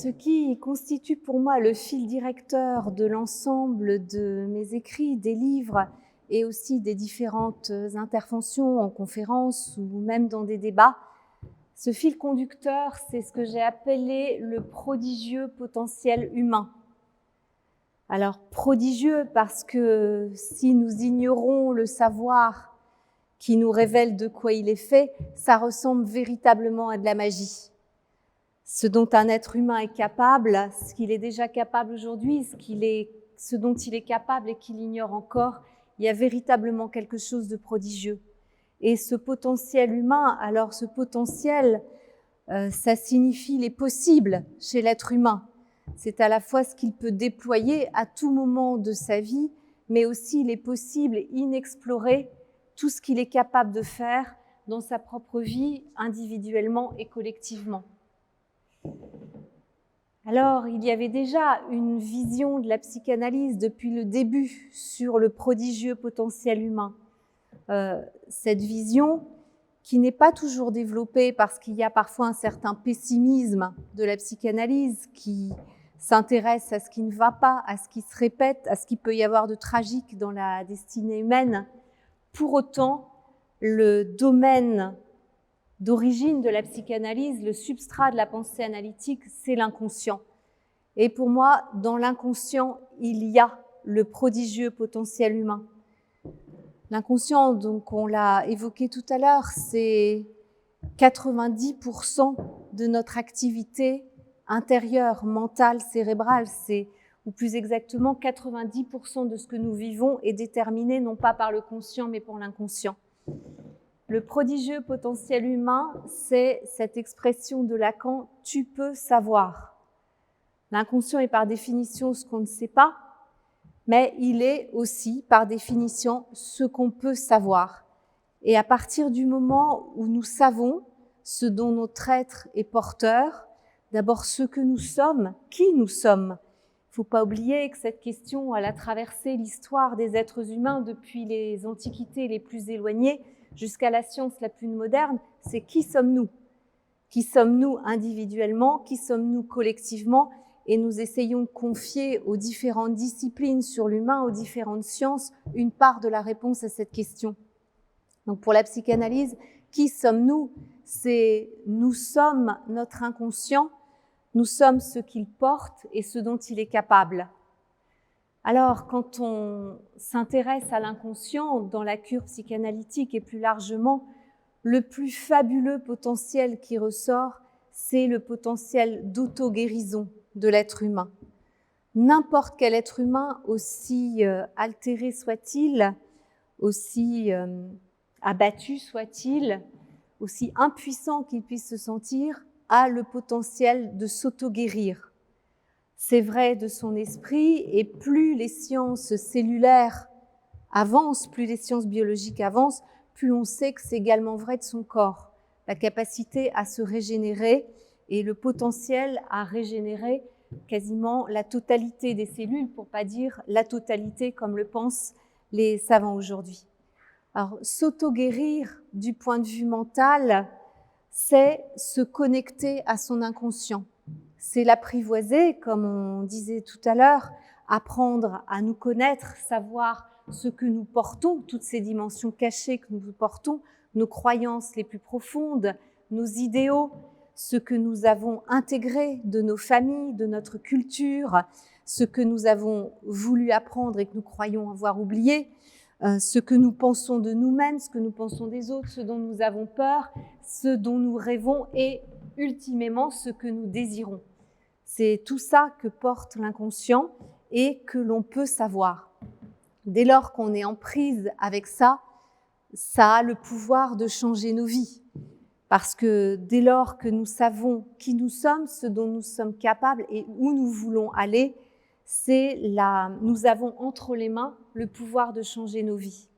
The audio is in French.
Ce qui constitue pour moi le fil directeur de l'ensemble de mes écrits, des livres et aussi des différentes interventions en conférences ou même dans des débats, ce fil conducteur, c'est ce que j'ai appelé le prodigieux potentiel humain. Alors prodigieux parce que si nous ignorons le savoir qui nous révèle de quoi il est fait, ça ressemble véritablement à de la magie. Ce dont un être humain est capable, ce qu'il est déjà capable aujourd'hui, ce dont il est capable et qu'il ignore encore, il y a véritablement quelque chose de prodigieux. Et ce potentiel humain, alors ce potentiel, ça signifie les possibles chez l'être humain. C'est à la fois ce qu'il peut déployer à tout moment de sa vie, mais aussi les possibles inexplorés, tout ce qu'il est capable de faire dans sa propre vie, individuellement et collectivement. Alors, il y avait déjà une vision de la psychanalyse depuis le début sur le prodigieux potentiel humain. Cette vision qui n'est pas toujours développée parce qu'il y a parfois un certain pessimisme de la psychanalyse qui s'intéresse à ce qui ne va pas, à ce qui se répète, à ce qu'il peut y avoir de tragique dans la destinée humaine. Pour autant, le domaine d'origine de la psychanalyse, le substrat de la pensée analytique, c'est l'inconscient. Et pour moi, dans l'inconscient, il y a le prodigieux potentiel humain. L'inconscient, donc on l'a évoqué tout à l'heure, c'est 90% de notre activité intérieure, mentale, cérébrale, ou plus exactement 90% de ce que nous vivons est déterminé non pas par le conscient mais par l'inconscient. Le prodigieux potentiel humain, c'est cette expression de Lacan « tu peux savoir ». L'inconscient est par définition ce qu'on ne sait pas, mais il est aussi par définition ce qu'on peut savoir. Et à partir du moment où nous savons ce dont notre être est porteur, d'abord ce que nous sommes, qui nous sommes. Il ne faut pas oublier que cette question, elle a traversé l'histoire des êtres humains depuis les antiquités les plus éloignées jusqu'à la science la plus moderne, c'est qui sommes-nous? Qui sommes-nous individuellement? Qui sommes-nous collectivement? Et nous essayons de confier aux différentes disciplines sur l'humain, aux différentes sciences, une part de la réponse à cette question. Donc pour la psychanalyse, qui sommes-nous? C'est nous sommes notre inconscient, nous sommes ce qu'il porte et ce dont il est capable. Alors, quand on s'intéresse à l'inconscient dans la cure psychanalytique et plus largement, le plus fabuleux potentiel qui ressort, c'est le potentiel d'auto-guérison de l'être humain. N'importe quel être humain, aussi altéré soit-il, aussi abattu soit-il, aussi impuissant qu'il puisse se sentir, a le potentiel de s'auto-guérir. C'est vrai de son esprit, et plus les sciences cellulaires avancent, plus les sciences biologiques avancent, plus on sait que c'est également vrai de son corps. La capacité à se régénérer et le potentiel à régénérer quasiment la totalité des cellules, pour pas dire la totalité comme le pensent les savants aujourd'hui. Alors, s'auto-guérir du point de vue mental, c'est se connecter à son inconscient. C'est l'apprivoiser, comme on disait tout à l'heure, apprendre à nous connaître, savoir ce que nous portons, toutes ces dimensions cachées que nous portons, nos croyances les plus profondes, nos idéaux, ce que nous avons intégré de nos familles, de notre culture, ce que nous avons voulu apprendre et que nous croyons avoir oublié, ce que nous pensons de nous-mêmes, ce que nous pensons des autres, ce dont nous avons peur, ce dont nous rêvons et, ultimement, ce que nous désirons. C'est tout ça que porte l'inconscient et que l'on peut savoir. Dès lors qu'on est en prise avec ça, ça a le pouvoir de changer nos vies. Parce que dès lors que nous savons qui nous sommes, ce dont nous sommes capables et où nous voulons aller, nous avons entre les mains le pouvoir de changer nos vies.